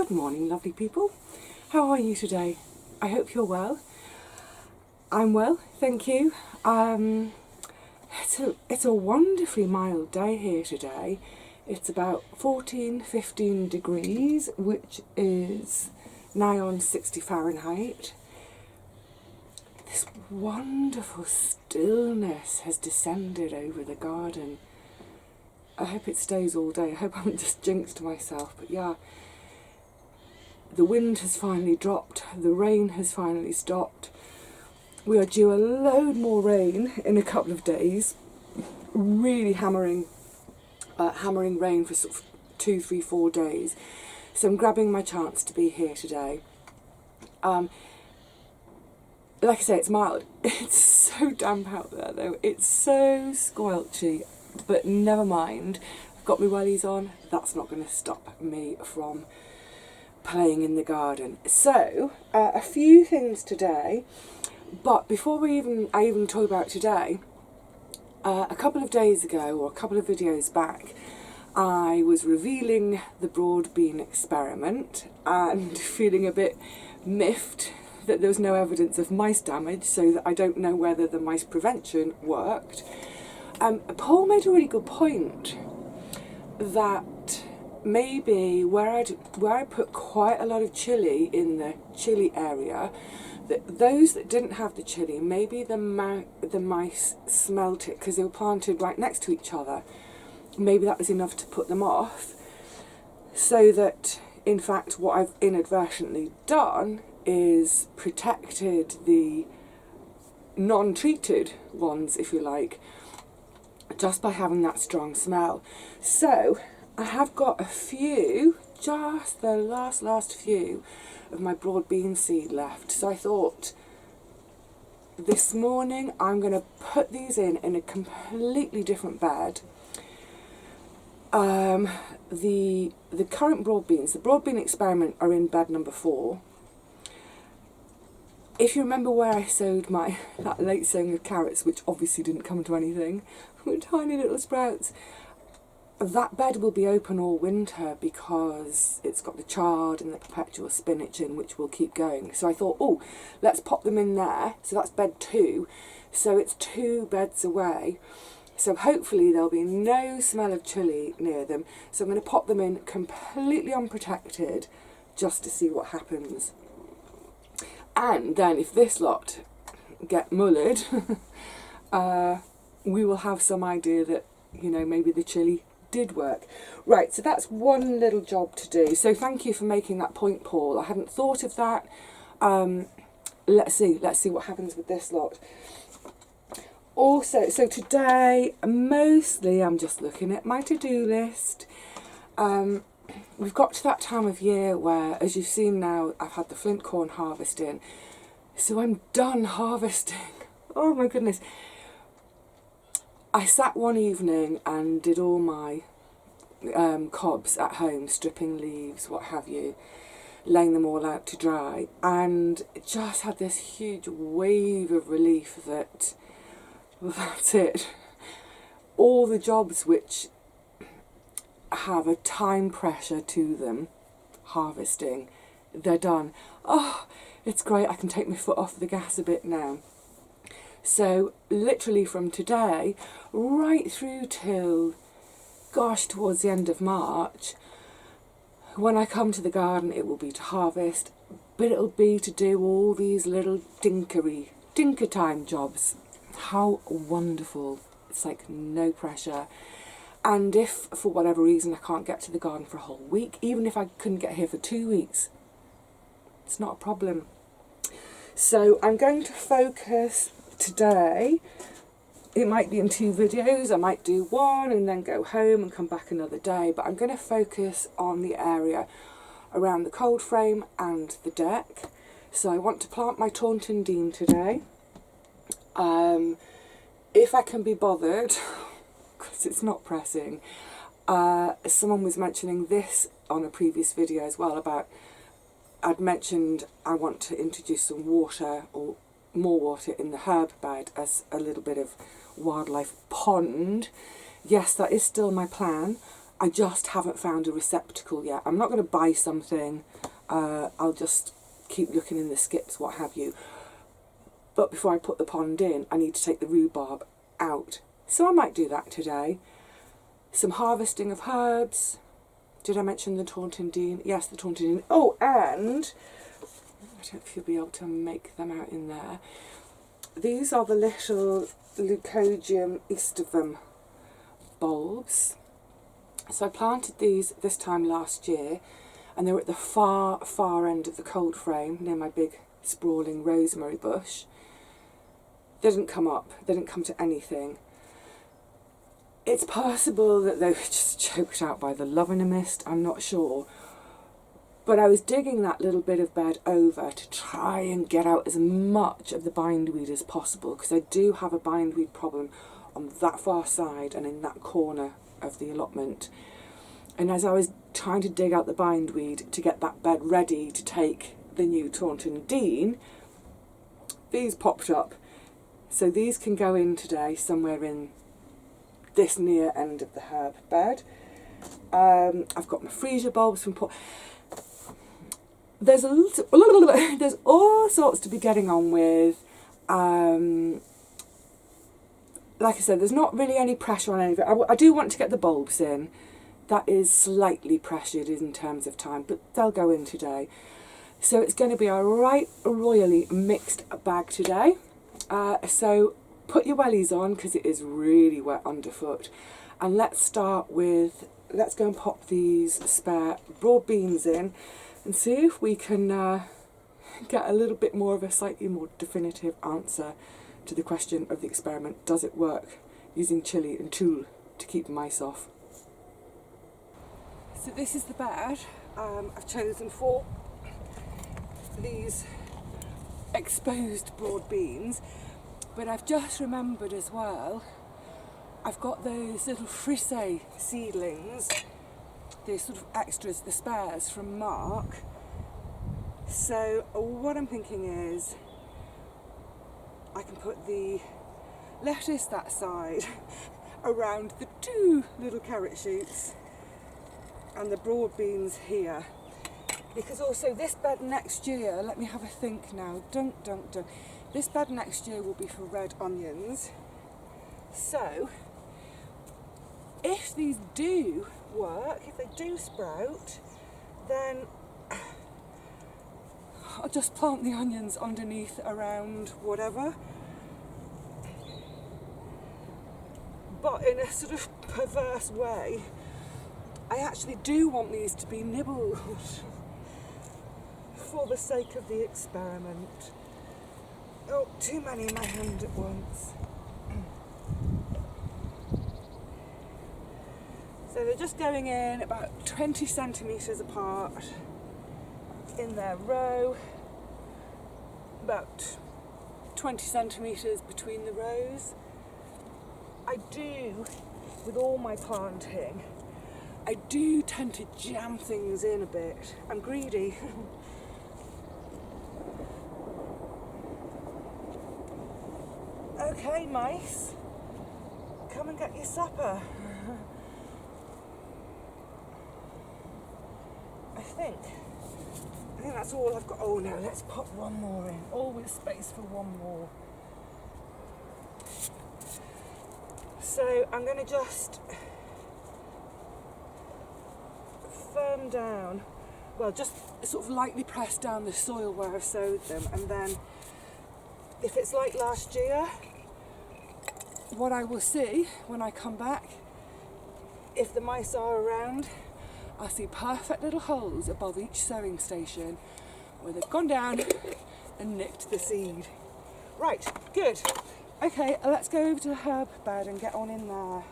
Good morning, lovely people. How are you today? I hope you're well. I'm well, thank you. It's a wonderfully mild day here today. It's about 15 degrees, which is nigh on 60 Fahrenheit. This wonderful stillness has descended over the garden. I hope it stays all day. I hope I haven't just jinxed myself, but yeah. The wind has finally dropped. The rain has finally stopped. We are due a load more rain in a couple of days. Really hammering rain for sort of 2, 3, 4 days. So I'm grabbing my chance to be here today. Like I say, it's mild. It's so damp out there though. It's so squelchy, but never mind. I've got my wellies on. That's not going to stop me from playing in the garden. So, a few things today, but before I even talk about today, a couple of days ago, or a couple of videos back, I was revealing the broad bean experiment and feeling a bit miffed that there was no evidence of mice damage, so that I don't know whether the mice prevention worked. Paul made a really good point that maybe where I put quite a lot of chilli in the chilli area, that those that didn't have the chilli, maybe the mice smelt it because they were planted right next to each other. Maybe that was enough to put them off, so that in fact what I've inadvertently done is protected the non-treated ones, if you like, just by having that strong smell. So I have got a few, just the last few of my broad bean seed left. So I thought this morning I'm going to put these in a completely different bed. The current broad beans, the broad bean experiment, are in bed number 4. If you remember where I sowed that late sowing of carrots, which obviously didn't come to anything, with tiny little sprouts, that bed will be open all winter because it's got the chard and the perpetual spinach in, which will keep going. So I thought, oh, let's pop them in there. So that's bed 2. So it's 2 beds away. So hopefully there'll be no smell of chilli near them. So I'm going to pop them in completely unprotected just to see what happens. And then if this lot get mullered, we will have some idea that, you know, maybe the chilli did work. Right, so that's one little job to do. So thank you for making that point, Paul. I hadn't thought of that. Let's see what happens with this lot. Also, so today, mostly I'm just looking at my to-do list. We've got to that time of year where, as you've seen now, I've had the flint corn harvesting. So I'm done harvesting. Oh my goodness. I sat one evening and did all my cobs at home, stripping leaves, what have you, laying them all out to dry, and just had this huge wave of relief that, well, that's it. All the jobs which have a time pressure to them, harvesting, they're done. Oh, it's great. I can take my foot off the gas a bit now. So literally from today right through till, gosh, towards the end of March, when I come to the garden, it will be to harvest, but it'll be to do all these little tinker time jobs. How wonderful. It's like no pressure. And if for whatever reason I can't get to the garden for a whole week, even if I couldn't get here for 2 weeks, it's not a problem. So I'm going to focus today. It might be in 2 videos. I might do one and then go home and come back another day, but I'm going to focus on the area around the cold frame and the deck. So I want to plant my Taunton Dean today. If I can be bothered, because it's not pressing. Someone was mentioning this on a previous video as well about, I'd mentioned I want to introduce some water or more water in the herb bed as a little bit of wildlife pond. Yes, that is still my plan. I just haven't found a receptacle yet. I'm not going to buy something. I'll just keep looking in the skips, what have you. But before I put the pond in, I need to take the rhubarb out. So I might do that today. Some harvesting of herbs. Did I mention the Taunton Dean? Yes, the Taunton Dean. Oh, and I don't know if you'll be able to make them out in there. These are the little Leucodium aestivum bulbs. So I planted these this time last year, and they were at the far end of the cold frame near my big sprawling rosemary bush. They didn't come up. They didn't come to anything. It's possible that they were just choked out by the love in a mist, I'm not sure. But I was digging that little bit of bed over to try and get out as much of the bindweed as possible, because I do have a bindweed problem on that far side and in that corner of the allotment. And as I was trying to dig out the bindweed to get that bed ready to take the new Taunton Dean, these popped up. So these can go in today somewhere in this near end of the herb bed. I've got my freesia bulbs from there's all sorts to be getting on with. Like I said, there's not really any pressure on any of it. I do want to get the bulbs in. That is slightly pressured in terms of time, but they'll go in today. So it's going to be a right royally mixed bag today. So put your wellies on, because it is really wet underfoot. And let's go and pop these spare broad beans in and see if we can get a little bit more of a slightly more definitive answer to the question of the experiment. Does it work using chili and tulle to keep the mice off? So this is the bed I've chosen for these exposed broad beans. But I've just remembered as well, I've got those little frisee seedlings, these sort of extras, the spares from Mark. So what I'm thinking is, I can put the lettuce that side around the two little carrot shoots and the broad beans here. Because also this bed next year, let me have a think now, this bed next year will be for red onions. So, if these do work, if they do sprout, then I'll just plant the onions underneath around whatever. But in a sort of perverse way, I actually do want these to be nibbled for the sake of the experiment. Oh, too many in my hand at once. So they're just going in about 20 centimetres apart in their row, about 20 centimetres between the rows. I do, with all my planting, I do tend to jam things in a bit. I'm greedy. Okay, mice, come and get your supper. I think that's all I've got. Oh no, let's pop one more in. Always space for one more. So I'm going to just firm down, well, just sort of lightly press down the soil where I've sowed them, and then if it's like last year, what I will see when I come back, if the mice are around, I'll see perfect little holes above each sowing station where they've gone down and nicked the seed. Right, good. Okay, let's go over to the herb bed and get on in there.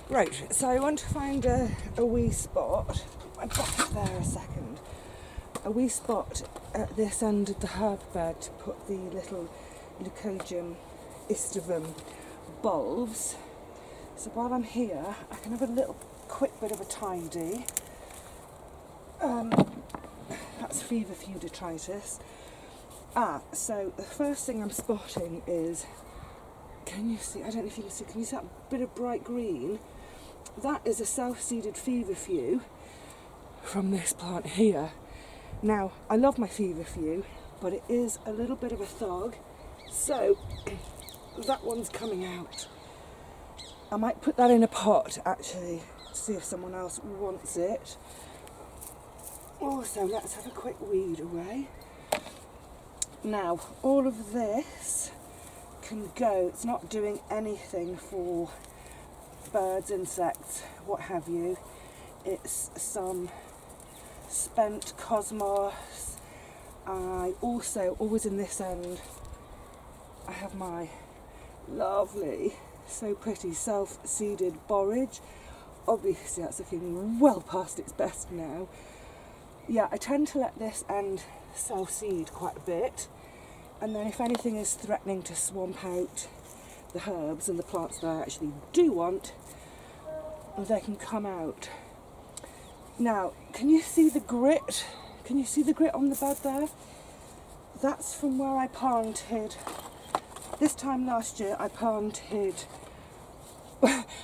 Right, so I want to find a wee spot. I got there a second. A wee spot at this end of the herb bed to put the little Leucodium aestivum bulbs. So while I'm here, I can have a little quick bit of a tidy. That's fever detritus. So the first thing I'm spotting is, can you see, I don't know if you can see that bit of bright green? That is a self-seeded feverfew from this plant here. Now, I love my feverfew, but it is a little bit of a thug, so that one's coming out. I might put that in a pot, actually, to see if someone else wants it. Also, let's have a quick weed away. Now, all of this can go, it's not doing anything for birds, insects, what have you. It's some spent cosmos. I also, always in this end, I have my lovely, so pretty self-seeded borage. Obviously that's looking well past its best now. Yeah, I tend to let this end self-seed quite a bit, and then if anything is threatening to swamp out the herbs and the plants that I actually do want, they can come out. Now, can you see the grit? Can you see the grit on the bed there? That's from where I planted. This time last year I planted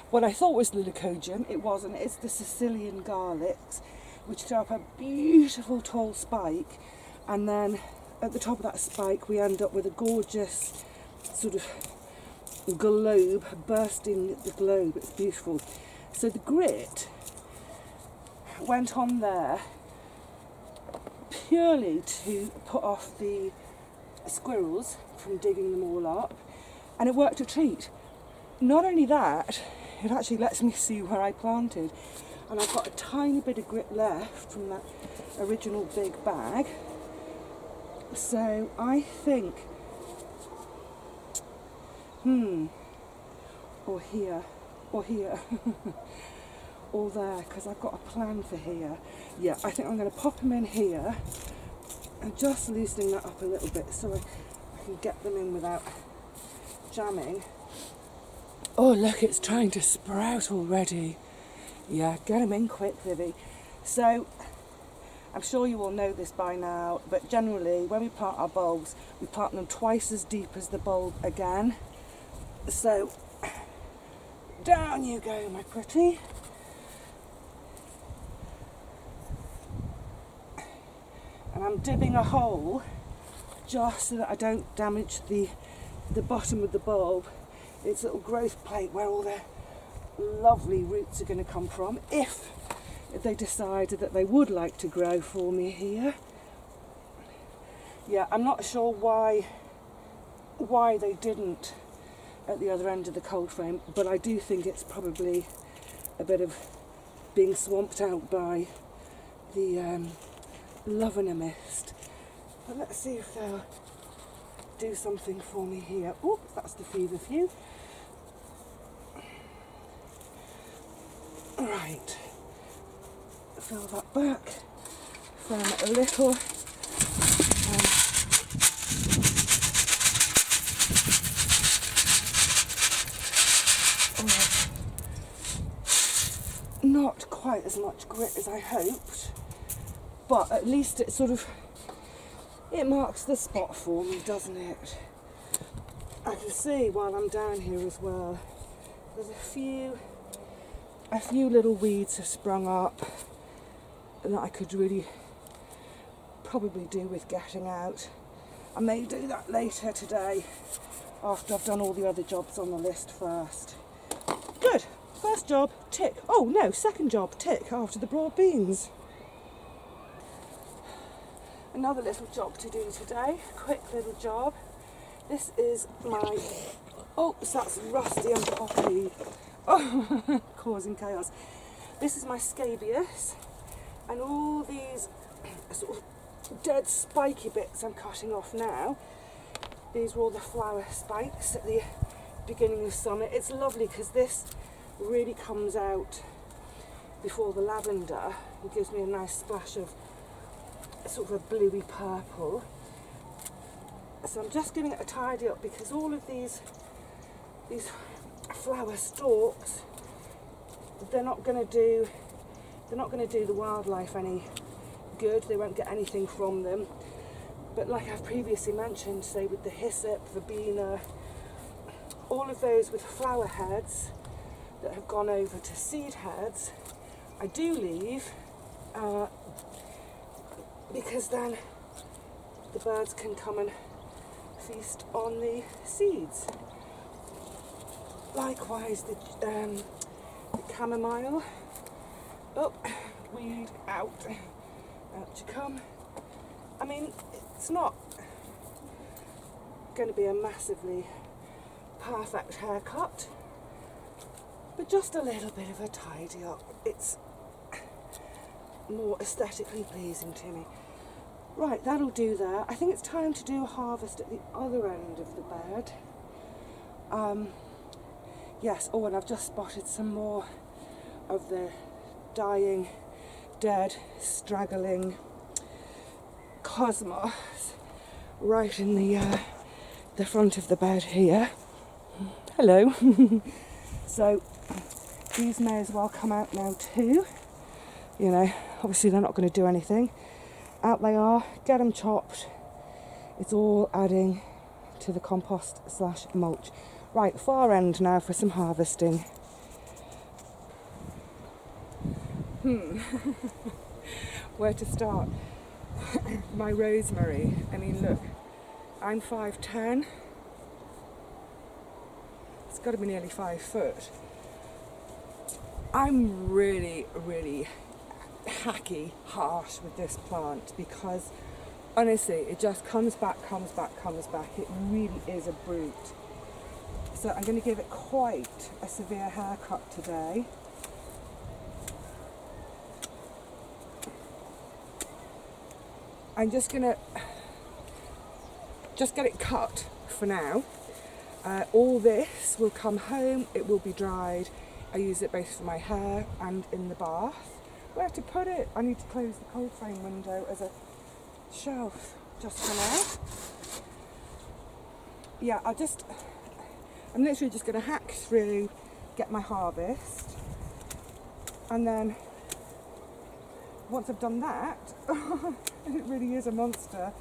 what I thought was Lilicogium. It wasn't. It's the Sicilian garlics, which throw up a beautiful tall spike, and then at the top of that spike we end up with a gorgeous sort of globe, bursting the globe. It's beautiful. So the grit went on there purely to put off the squirrels from digging them all up, and it worked a treat. Not only that, it actually lets me see where I planted, and I've got a tiny bit of grit left from that original big bag. So I think, or here, or here, or there, because I've got a plan for here. Yeah, I think I'm going to pop them in here and just loosening that up a little bit so I can get them in without jamming. Oh look, it's trying to sprout already. Yeah, get them in quick, Vivi. So, I'm sure you all know this by now, but generally when we plant our bulbs, we plant them twice as deep as the bulb again. So, down you go, my pretty. And I'm dibbing a hole just so that I don't damage the bottom of the bulb. It's a little growth plate where all their lovely roots are going to come from, if they decided that they would like to grow for me here. Yeah, I'm not sure why they didn't at the other end of the cold frame, but I do think it's probably a bit of being swamped out by the lavender mist. But let's see if they'll do something for me here. Oh, that's the feverfew. Right, fill that back from a little. Not quite as much grit as I hoped, but at least it sort of, it marks the spot for me, doesn't it? I can see while I'm down here as well, there's a few little weeds have sprung up that I could really probably do with getting out. I may do that later today after I've done all the other jobs on the list first. Good, first job, tick. Oh no, second job, tick, after the broad beans. Another little job to do today, quick little job. This is my, oh, so that's rusty and poppy. Oh, causing chaos. This is my scabious, and all these sort of dead spiky bits I'm cutting off now. These were all the flower spikes at the beginning of summer. It's lovely because this really comes out before the lavender and gives me a nice splash of sort of a bluey purple. So I'm just giving it a tidy up because all of these flower stalks, they're not going to do the wildlife any good. They won't get anything from them. But like I've previously mentioned, say with the hyssop, verbena, all of those with flower heads that have gone over to seed heads, I do leave because then the birds can come and feast on the seeds. Likewise, the chamomile, weed out you come. I mean, it's not going to be a massively perfect haircut, but just a little bit of a tidy up. It's more aesthetically pleasing to me. Right, that'll do there. I think it's time to do a harvest at the other end of the bed. Yes, oh, and I've just spotted some more of the dying, dead, straggling cosmos right in the front of the bed here. Hello. So these may as well come out now too. You know, obviously they're not going to do anything. Out they are, get them chopped. It's all adding to the compost / mulch. Right, far end now for some harvesting. Where to start? My rosemary. I mean, look, I'm 5'10". It's got to be nearly 5 foot. I'm really, really hacky, harsh with this plant because honestly, it just comes back. It really is a brute. So I'm going to give it quite a severe haircut today. I'm just going to get it cut for now. All this will come home, it will be dried. I use it both for my hair and in the bath. Where to put it? I need to close the cold frame window as a shelf just for now. Yeah, I'm literally just going to hack through, get my harvest, and then once I've done that, and it really is a monster,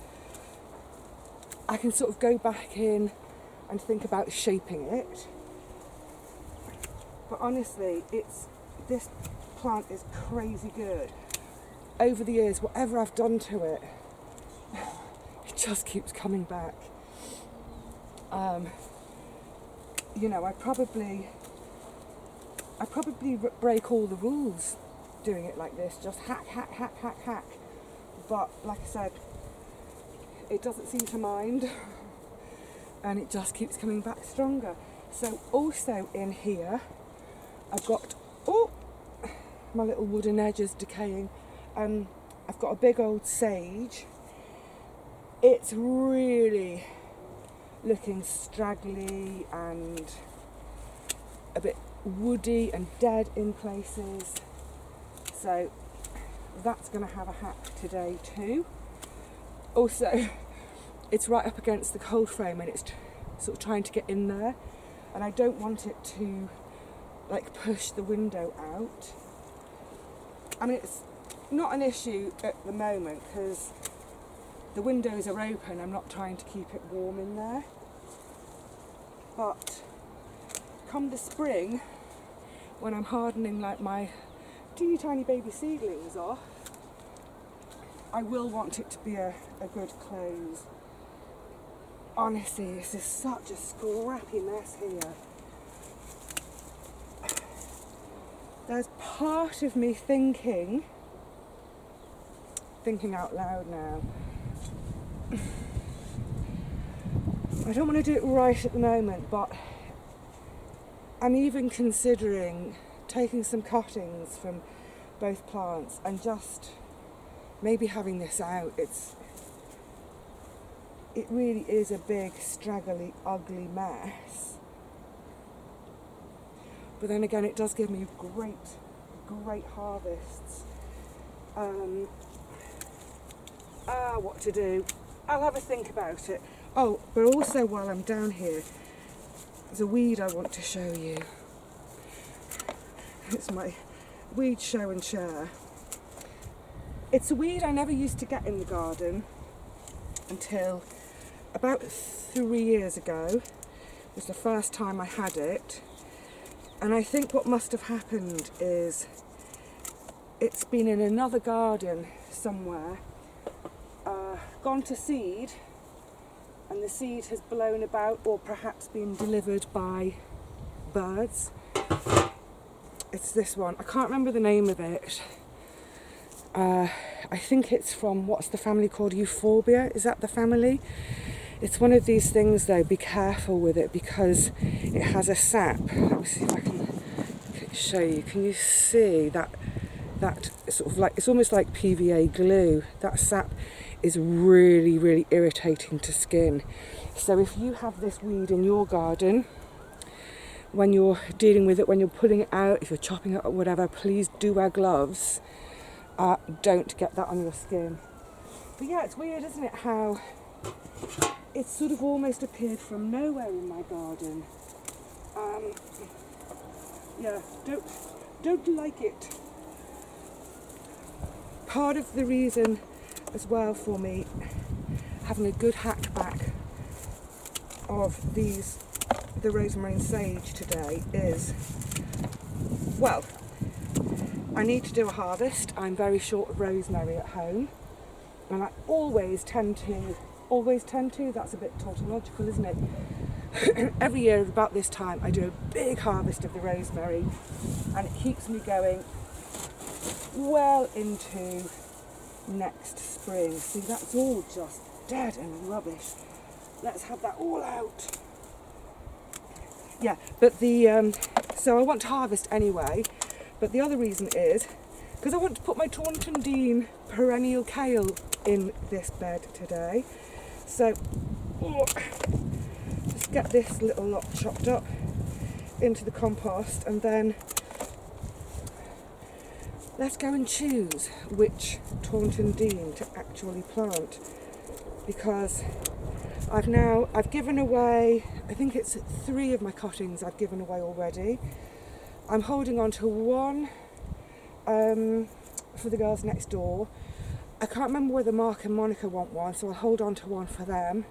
I can sort of go back in and think about shaping it. But honestly, this plant is crazy good. Over the years, whatever I've done to it, it just keeps coming back. You know, I probably break all the rules doing it like this, just hack. But like I said, it doesn't seem to mind, and it just keeps coming back stronger. So also in here, I've got my little wooden edges decaying. I've got a big old sage. It's really looking straggly and a bit woody and dead in places. So that's going to have a hack today too. Also, it's right up against the cold frame and it's sort of trying to get in there, and I don't want it to like push the window out. I mean, it's not an issue at the moment because the windows are open. I'm not trying to keep it warm in there. But come the spring, when I'm hardening like my teeny tiny baby seedlings off, I will want it to be a good close. Honestly, this is such a scrappy mess here. There's part of me thinking out loud now, I don't want to do it right at the moment, but I'm even considering taking some cuttings from both plants and just maybe having this out. It really is a big, straggly, ugly mess. But then again, it does give me great harvests. What to do? I'll have a think about it. Oh, but also while I'm down here, there's a weed I want to show you. It's my weed show and share. It's a weed I never used to get in the garden. until about 3 years ago was the first time I had it. And I think what must have happened is it's been in another garden somewhere, gone to seed, and the seed has blown about or perhaps been delivered by birds. It's this one. I can't remember the name of it. I think it's from, what's the family called? Euphorbia? Is that the family? It's one of these things though, be careful with it because it has a sap. Let me see if I can show you. Can you see that sort of like, it's almost like PVA glue. That sap is really, really irritating to skin. So if you have this weed in your garden, when you're dealing with it, when you're pulling it out, if you're chopping it or whatever, please do wear gloves. Don't get that on your skin. But yeah, it's weird, isn't it, how it's sort of almost appeared from nowhere in my garden. Yeah, don't like it. Part of the reason as well for me having a good hack back of the rosemary and sage today is, well, I need to do a harvest. I'm very short of rosemary at home, and I always tend to, that's a bit tautological, isn't it? Every year about this time I do a big harvest of the rosemary, and it keeps me going well into next spring. See, that's all just dead and rubbish. Let's have that all out. Yeah, but so I want to harvest anyway, but the other reason is because I want to put my Taunton Dean perennial kale in this bed today. So just get this little lot chopped up into the compost, and then let's go and choose which Taunton Dean to actually plant, because I've given away, I think it's 3 of my cuttings I've given away already. I'm holding on to one for the girls next door. I can't remember whether Mark and Monica want one, so I'll hold on to one for them.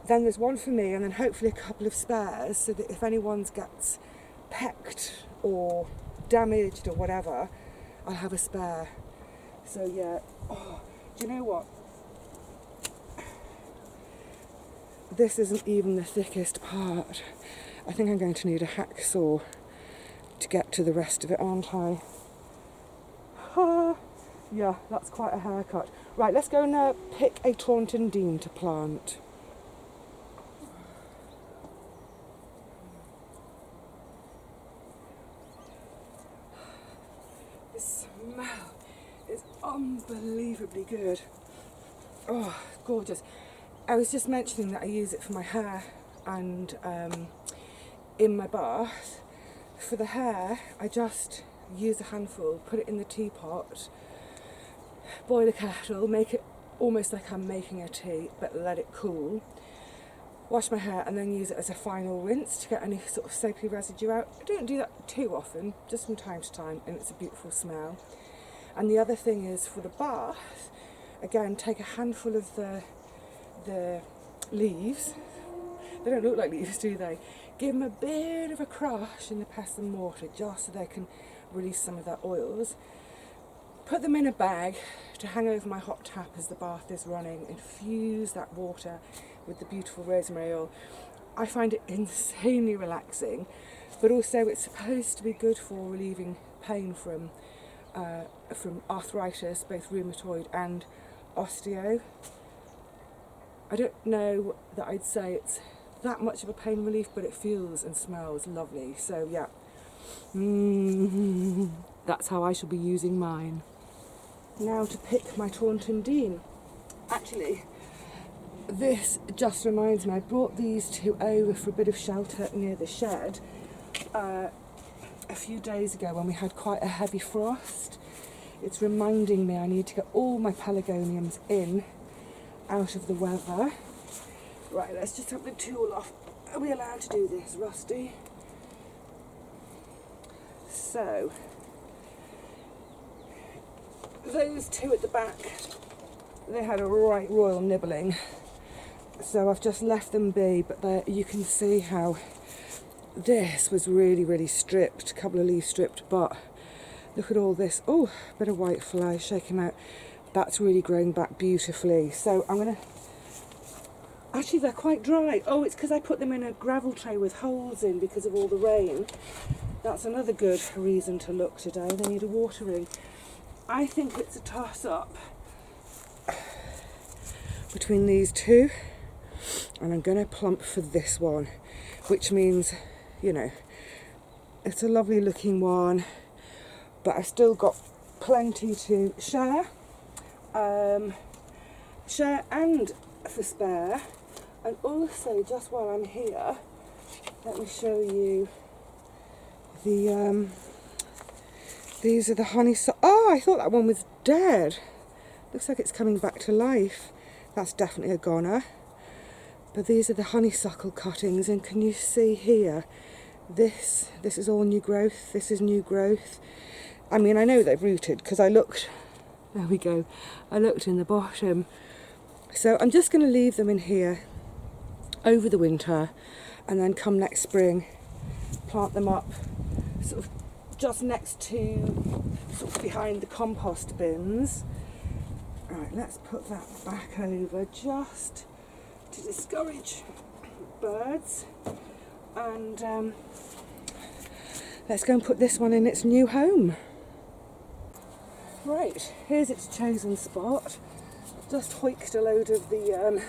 Then there's one for me, and then hopefully a couple of spares, so that if anyone's gets pecked or damaged or whatever, I'll have a spare. So yeah, do you know what? This isn't even the thickest part. I think I'm going to need a hacksaw to get to the rest of it, aren't I? Yeah, that's quite a haircut. Right, let's go and pick a Taunton Dean to plant. The smell is unbelievably good. Oh, gorgeous. I was just mentioning that I use it for my hair and in my bath. For the hair, I just use a handful, put it in the teapot, boil a kettle, make it almost like I'm making a tea, but let it cool. Wash my hair and then use it as a final rinse to get any sort of soapy residue out. I don't do that too often, just from time to time, and it's a beautiful smell. And the other thing is for the bath, again, take a handful of the leaves. They don't look like leaves, do they? Give them a bit of a crush in the pestle and mortar just so they can release some of their oils. Put them in a bag to hang over my hot tap as the bath is running. Infuse that water with the beautiful rosemary oil. I find it insanely relaxing, but also it's supposed to be good for relieving pain from arthritis, both rheumatoid and osteo. I don't know that I'd say it's that much of a pain relief, but it feels and smells lovely. So yeah, that's how I shall be using mine. Now to pick my Taunton Dean. Actually, this just reminds me, I brought these 2 over for a bit of shelter near the shed a few days ago when we had quite a heavy frost. It's reminding me I need to get all my pelargoniums in out of the weather. Right, let's just have the tool off. Are we allowed to do this, Rusty? So, those 2 at the back they had a right royal nibbling. So I've just left them be, but there you can see how this was really, really stripped, a couple of leaves stripped, but look at all this. Oh, a bit of white fly, shake them out. That's really growing back beautifully. So I'm going to, actually they're quite dry. Oh, it's because I put them in a gravel tray with holes in because of all the rain. That's another good reason to look today. They need a watering. I think it's a toss-up between these two, and I'm going to plump for this one, which means, you know, it's a lovely looking one, but I've still got plenty to share and for spare. And also, just while I'm here, let me show you the these are the honeysuckle. Oh, I thought that one was dead. Looks like it's coming back to life. That's definitely a goner. But these are the honeysuckle cuttings, and can you see here? This is all new growth. This is new growth. I mean, I know they've rooted because I looked. There we go. I looked in the bottom. So I'm just going to leave them in here over the winter, and then come next spring, plant them up sort of just next to, sort of behind the compost bins. Right, let's put that back over just to discourage birds, and let's go and put this one in its new home. Right, here's its chosen spot. Just hoiked a load of the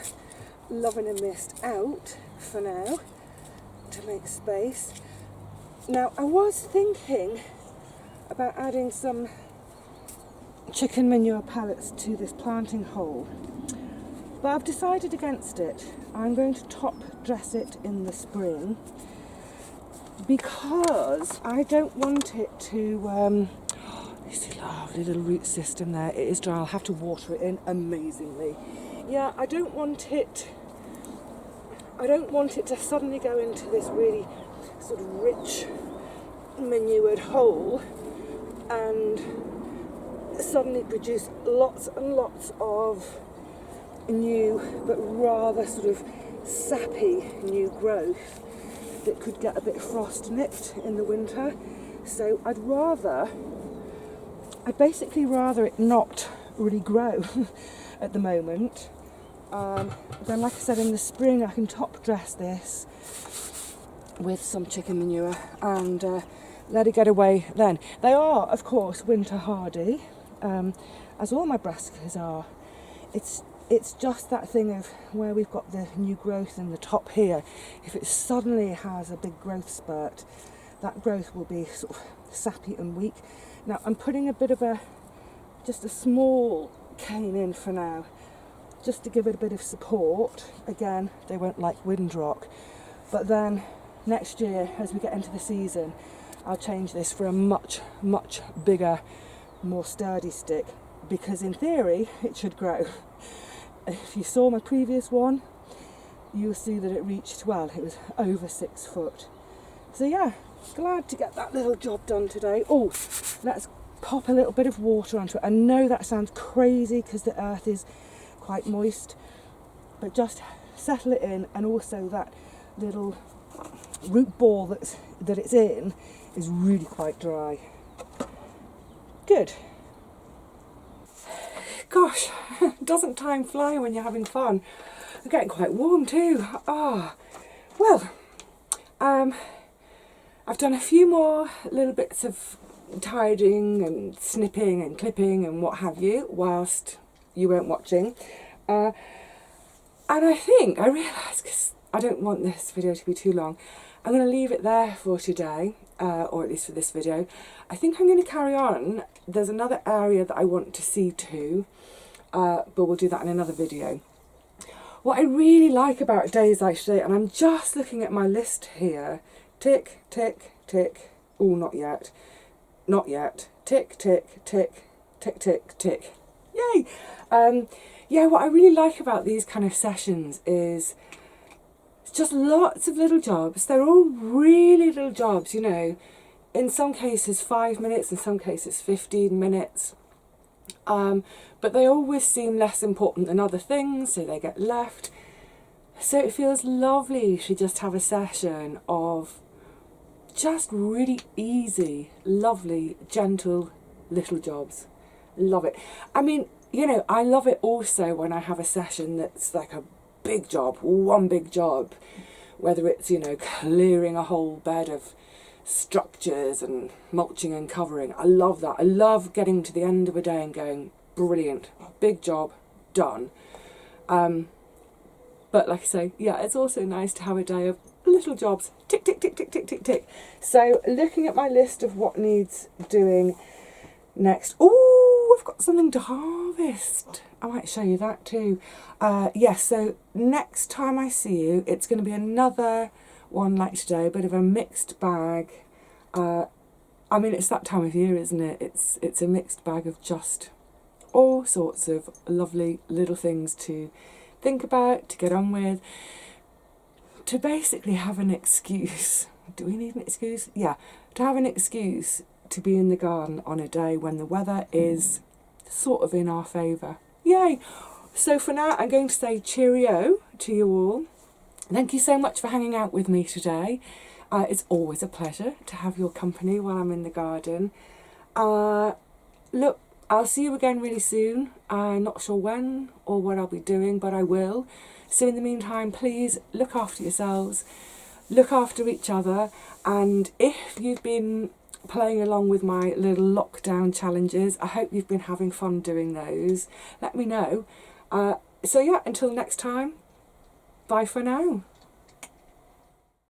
Love in a Mist out for now to make space. Now, I was thinking about adding some chicken manure pellets to this planting hole, but I've decided against it. I'm going to top dress it in the spring because I don't want it to you see, lovely little root system there. It is dry. I'll have to water it in amazingly. Yeah, I don't want it to suddenly go into this really sort of rich manured hole and suddenly produce lots and lots of new but rather sort of sappy new growth that could get a bit frost nipped in the winter. So I'd basically rather it not really grow at the moment. Then, like I said, in the spring I can top dress this with some chicken manure and let it get away then. They are, of course, winter hardy, as all my brassicas are. It's just that thing of where we've got the new growth in the top here. If it suddenly has a big growth spurt, that growth will be sort of sappy and weak. Now I'm putting a bit of just a small cane in for now, just to give it a bit of support. Again, they won't like windrock, but then next year, as we get into the season, I'll change this for a much, much bigger, more sturdy stick, because in theory it should grow. If you saw my previous one, you'll see that it reached, well, it was over 6 foot. So yeah, glad to get that little job done today. Oh, let's pop a little bit of water onto it. I know that sounds crazy because the earth is quite moist, but just settle it in, and also that little root ball that it's in is really quite dry. Good. Gosh, doesn't time fly when you're having fun? I'm getting quite warm too. Well, I've done a few more little bits of tidying and snipping and clipping and what have you whilst you weren't watching, and I realised, because I don't want this video to be too long, I'm going to leave it there for today, or at least for this video. I think I'm going to carry on. There's another area that I want to see too, but we'll do that in another video. What I really like about days like today, and I'm just looking at my list here, tick, tick, tick, oh, not yet, not yet, tick, tick, tick, tick, tick, tick, yay! Yeah, what I really like about these kind of sessions is it's just lots of little jobs. They're all really little jobs, you know, in some cases 5 minutes, in some cases 15 minutes. But they always seem less important than other things, so they get left. So it feels lovely to just have a session of just really easy, lovely, gentle little jobs. Love it. I mean, you know, I love it also when I have a session that's like a big job, one big job, whether it's, you know, clearing a whole bed of structures and mulching and covering. I love that. I love getting to the end of a day and going, brilliant, big job, done. But like I say, yeah, it's also nice to have a day of little jobs, tick, tick, tick, tick, tick, tick, tick. So looking at my list of what needs doing next. Oh, I've got something to harvest. I might show you that too. Yes, so next time I see you, it's going to be another one like today, a bit of a mixed bag. I mean, it's that time of year, isn't it? It's a mixed bag of just all sorts of lovely little things to think about, to get on with, to basically have an excuse. Do we need an excuse? Yeah, to have an excuse to be in the garden on a day when the weather is sort of in our favour. Yay! So for now, I'm going to say cheerio to you all. Thank you so much for hanging out with me today. It's always a pleasure to have your company while I'm in the garden. Look, I'll see you again really soon. I'm not sure when or what I'll be doing, but I will. So in the meantime, please look after yourselves, look after each other, and if you've been playing along with my little lockdown challenges, I hope you've been having fun doing those. Let me know. So yeah, until next time, bye for now.